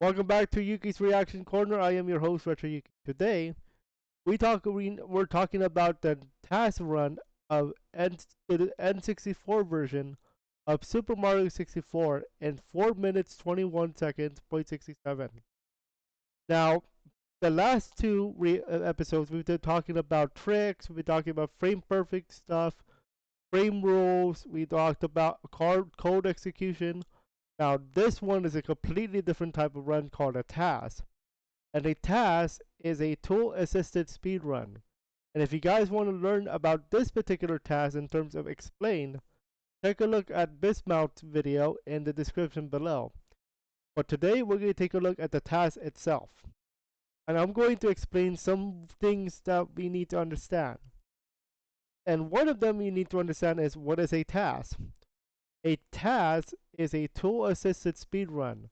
Welcome back to Yuuki's Reaction Corner. I am your host, RetroYuuki. Today, we're talking about the TAS run of the N64 version of Super Mario 64 in 4 minutes 21 seconds point 67. Now, the last two episodes, we've been talking about tricks, we've been talking about frame perfect stuff, frame rules, we talked about code execution. Now, this one is a completely different type of run called a TAS. And a TAS is a tool assisted speed run. And if you guys want to learn about this particular TAS in terms of explained, take a look at Bismouth's video in the description below. But today we're going to take a look at the TAS itself. And I'm going to explain some things that we need to understand. And one of them you need to understand is, what is a TAS? A TAS is a tool assisted speed run.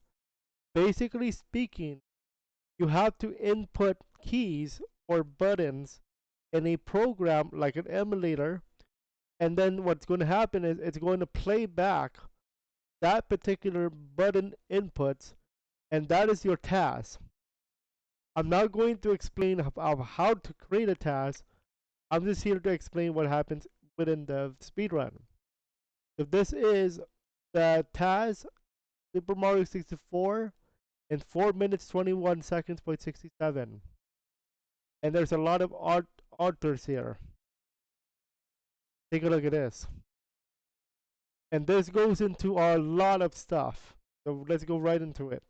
Basically speaking, you have to input keys or buttons in a program like an emulator, and then what's going to happen is it's going to play back that particular button inputs, and that is your TAS. I'm not going to explain how to create a TAS. I'm just here to explain what happens within the speedrun. So this is the TAS Super Mario 64 in 4 minutes 21 seconds point 67. And there's a lot of authors here. Take a look at this. And this goes into a lot of stuff. So let's go right into it.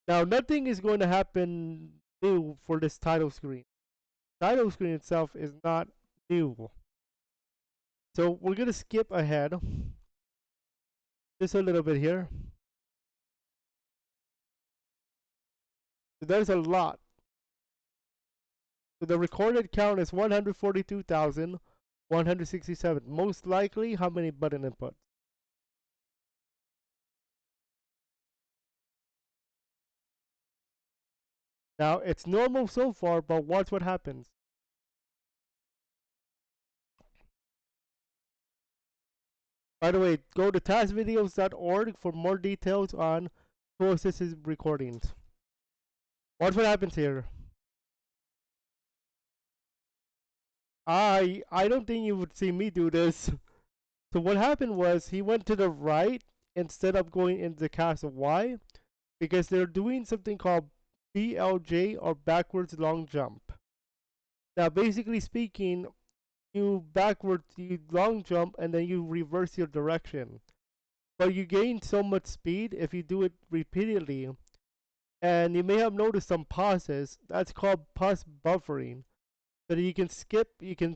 Now, nothing is going to happen new for this title screen. Title screen itself is not new. So we're going to skip ahead just a little bit here. So there's a lot. So the recorded count is 142,167. Most likely, how many button inputs? Now, it's normal so far, but watch what happens. By the way, go to tasvideos.org for more details on tool assisted recordings. Watch what happens here. I don't think you would see me do this. So what happened was he went to the right instead of going into the castle. Why? Because they're doing something called BLJ, or backwards long jump. Now, basically speaking, you long jump and then you reverse your direction. But you gain so much speed if you do it repeatedly. And you may have noticed some pauses. That's called pause buffering. So that you can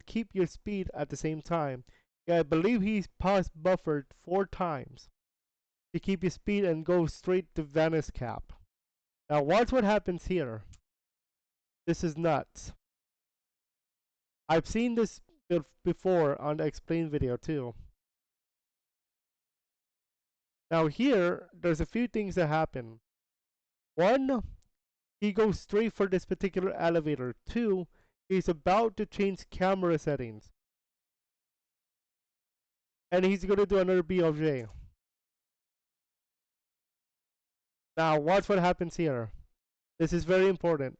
keep your speed at the same time. Yeah, I believe he's pause buffered 4 times to keep your speed and go straight to Venice cap. Now watch what happens here. This is nuts. I've seen this before on the explain video too. Now here, there's a few things that happen. 1, he goes straight for this particular elevator. 2, he's about to change camera settings. And he's going to do another BLJ. Now watch what happens here. This is very important.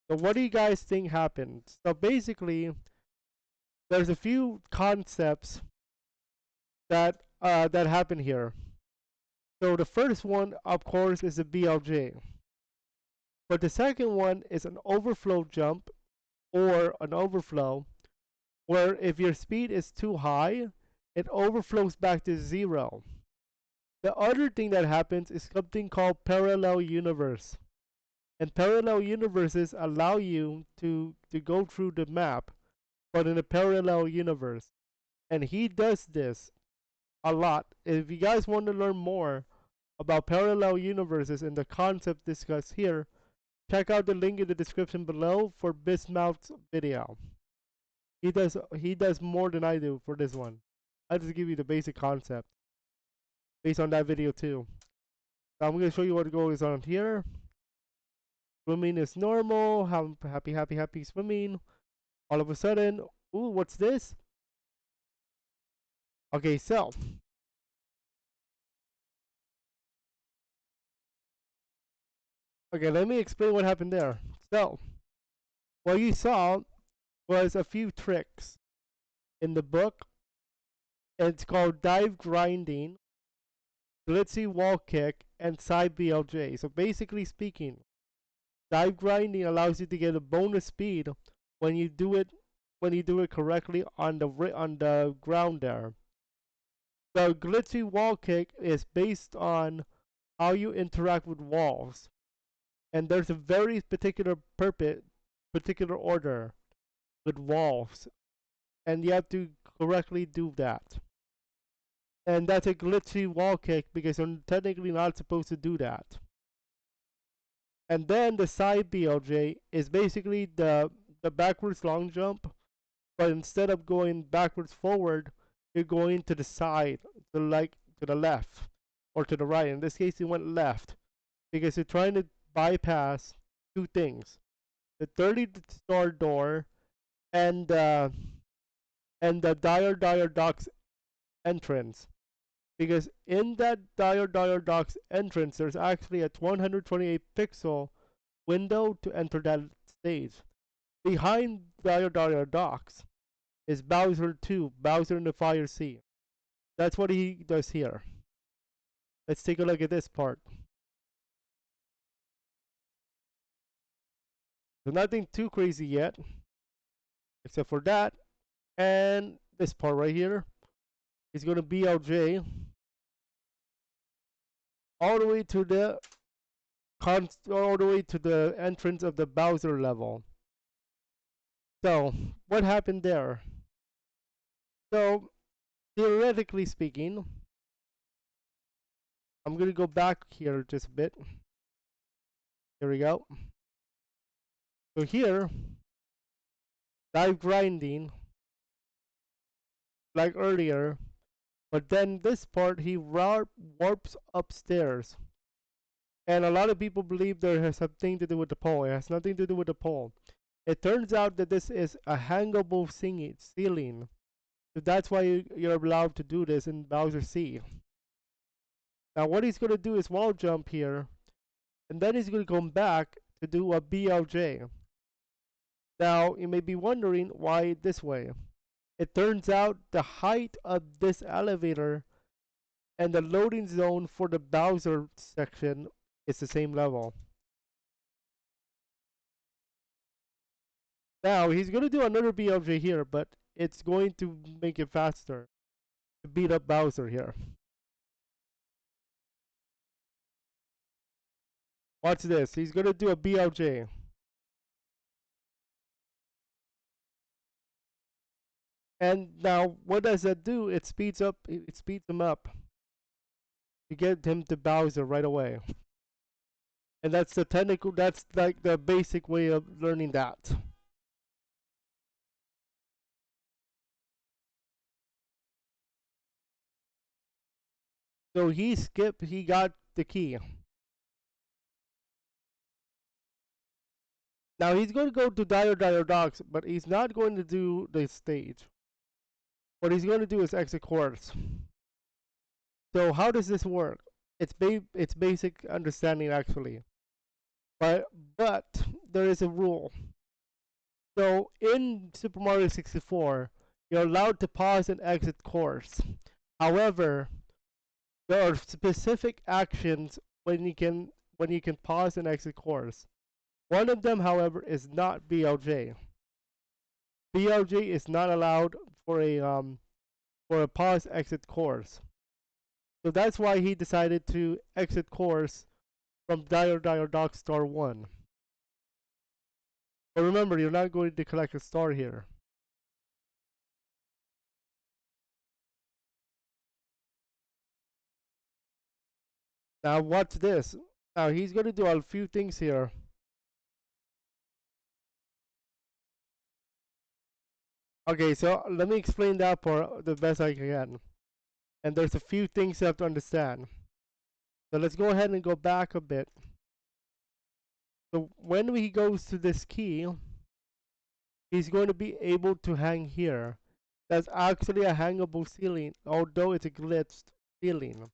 So what do you guys think happened? So basically, there's a few concepts that happen here. So the first one, of course, is a BLJ. But the second one is an overflow jump, or an overflow, where if your speed is too high, it overflows back to 0. The other thing that happens is something called parallel universe. And parallel universes allow you to go through the map, but in a parallel universe. And he does this a lot. If you guys want to learn more about parallel universes and the concept discussed here, check out the link in the description below for Bismouth's video. He does more than I do for this one. I just give you the basic concept based on that video too. So I'm going to show you what goes on here. Swimming is normal. Happy, happy, happy swimming. All of a sudden, ooh, what's this? Okay, so okay, let me explain what happened there. So what you saw was a few tricks in the book. It's called dive grinding, glitzy wall kick, and side BLJ. So basically speaking, dive grinding allows you to get a bonus speed when you do it correctly on the ground there. The glitzy wall kick is based on how you interact with walls, and there's a very particular order with walls, and you have to correctly do that. And that's a glitchy wall kick because you're technically not supposed to do that. And then the side BLJ is basically the backwards long jump, but instead of going backwards forward, you're going to the side, to the left or to the right. In this case, you went left because you're trying to bypass two things: the 30-star door and the Dire Docks entrance. Because in that Dire Docks entrance, there's actually a 128 pixel window to enter that stage. Behind Dire Docks is Bowser 2, Bowser in the Fire Sea. That's what he does here. Let's take a look at this part. So nothing too crazy yet, except for that. And this part right here is going to BLJ all the way to the entrance of the Bowser level. So what happened there? So theoretically speaking, I'm gonna go back here just a bit. Here we go. So here, dive grinding like earlier, but then this part he warps upstairs. And a lot of people believe there has something to do with the pole. It has nothing to do with the pole. It turns out that this is a hangable ceiling. So that's why you're allowed to do this in Bowser Sea. Now what he's going to do is wall jump here, and then he's going to come back to do a BLJ. Now you may be wondering why this way. It turns out the height of this elevator and the loading zone for the Bowser section is the same level. Now he's going to do another BLJ here, but it's going to make it faster to beat up Bowser here. Watch this. He's going to do a BLJ. And now what does that do? It speeds him up to get him to Bowser right away. And that's like the basic way of learning that. So he got the key. Now he's going to go to Dire Docks, but he's not going to do the stage. What he's going to do is exit course. So how does this work? It's basic understanding actually. But there is a rule. So in Super Mario 64, you're allowed to pause and exit course. However, there are specific actions when you can pause and exit course. One of them, however, is not BLJ. BLJ is not allowed for a pause exit course. So that's why he decided to exit course from Dire Dock Star 1. But remember, you're not going to collect a star here. Now watch this. Now he's going to do a few things here. Okay, so let me explain that part the best I can. And there's a few things you have to understand. So let's go ahead and go back a bit. So when he goes to this key, he's going to be able to hang here. That's actually a hangable ceiling, although it's a glitched ceiling.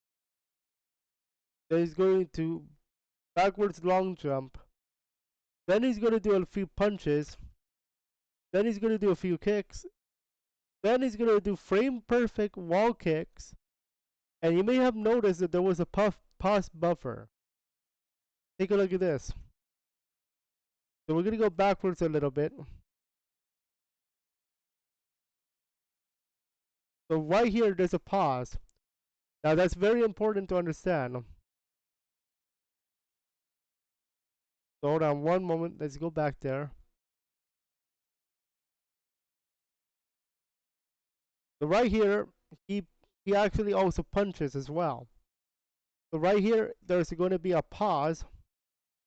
Then he's going to backwards long jump. Then he's going to do a few punches. Then he's going to do a few kicks. Then he's going to do frame perfect wall kicks. And you may have noticed that there was a pause buffer. Take a look at this. So we're going to go backwards a little bit. So right here, there's a pause. Now that's very important to understand. So hold on one moment. Let's go back there. So right here, he actually also punches as well. So right here, there's going to be a pause.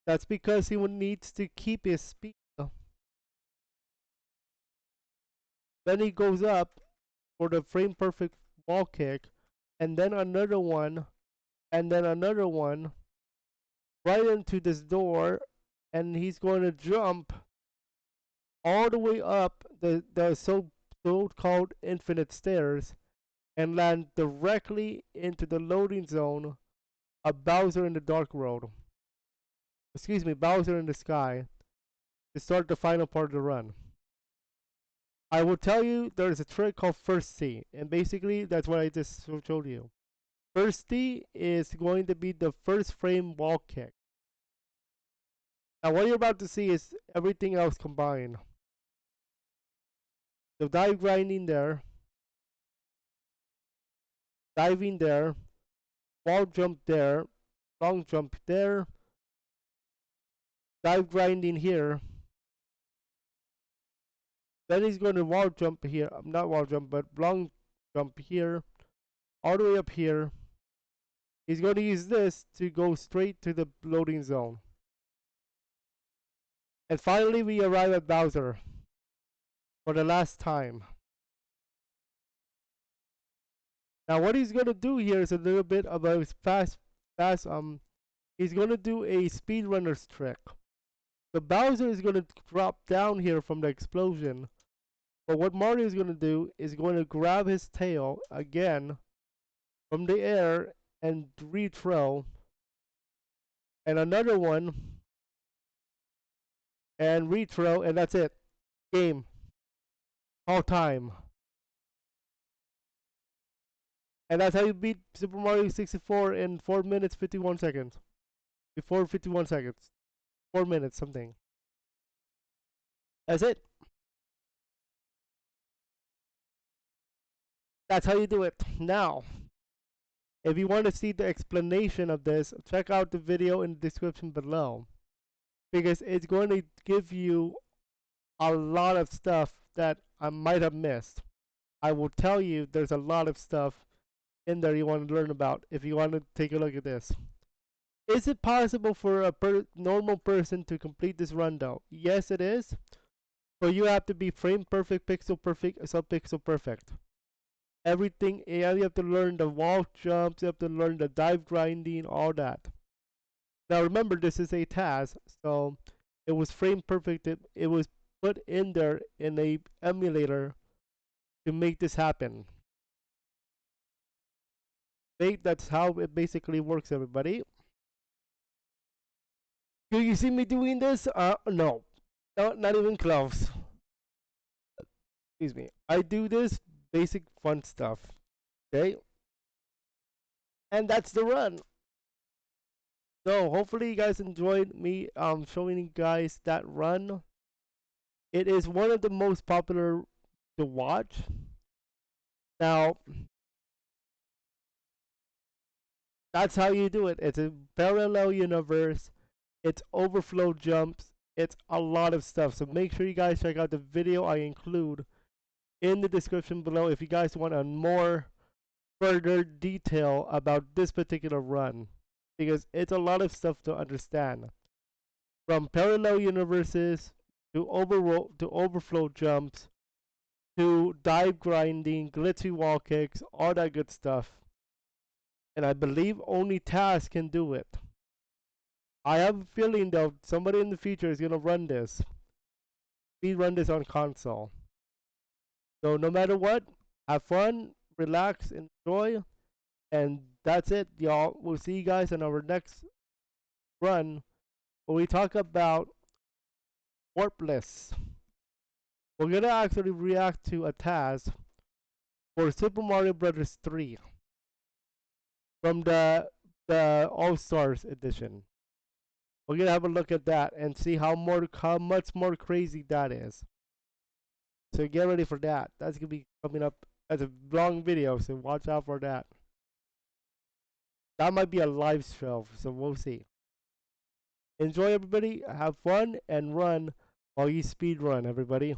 That's because he needs to keep his speed. Then he goes up for the frame perfect wall kick, and then another one, and then another one, right into this door, and he's going to jump all the way up the so-called infinite stairs and land directly into the loading zone of Bowser in the Dark World. Excuse me, Bowser in the Sky, to start the final part of the run. I will tell you there's a trick called First C, and basically that's what I just showed you. First C is going to be the first frame wall kick. Now what you're about to see is everything else combined. So dive grinding there, diving there, wall jump there, long jump there, dive grinding here. Then he's going to wall jump here, not wall jump, but long jump here, all the way up here. He's going to use this to go straight to the loading zone. And finally we arrive at Bowser for the last time. Now what he's going to do here is a little bit of a he's going to do a speedrunner's trick. The Bowser is going to drop down here from the explosion. But what Mario is going to do is going to grab his tail again from the air and re-throw. And another one. And re-throw, and that's it. Game. All time. And that's how you beat Super Mario 64 in 4 minutes 51 seconds. Before 51 seconds. 4 minutes something. That's it. That's how you do it. Now, if you want to see the explanation of this, check out the video in the description below. Because it's going to give you a lot of stuff that I might have missed. I will tell you there's a lot of stuff in there you want to learn about if you want to take a look at this. Is it possible for a normal person to complete this run though? Yes, it is. But you have to be frame perfect, pixel perfect, sub-pixel perfect. Everything, you have to learn the wall jumps, you have to learn the dive grinding, all that. Now remember, this is a TAS, so it was frame perfect. It was put in there in a emulator to make this happen. That's how it basically works, everybody. Do you see me doing this? No, not even close. Excuse me. I do this basic fun stuff. Okay, and that's the run. So hopefully you guys enjoyed me showing you guys that run. It is one of the most popular to watch. Now, that's how you do it. It's a parallel universe. It's overflow jumps. It's a lot of stuff. So make sure you guys check out the video I include in the description below if you guys want a more further detail about this particular run. Because it's a lot of stuff to understand. From parallel universes to overflow jumps to dive grinding, glitchy wall kicks, all that good stuff. And I believe only TAS can do it. I have a feeling though somebody in the future is gonna run this, speed run this on console. So no matter what, have fun, relax, enjoy, and that's it, y'all. We'll see you guys in our next run when we talk about Warpless. We're gonna actually react to a TAS for Super Mario Brothers 3 from the All Stars edition. We're gonna have a look at that and see how much more crazy that is. So get ready for that. That's gonna be coming up as a long video, so watch out for that. That might be a live show, so we'll see. Enjoy, everybody. Have fun and run while you speed run, everybody.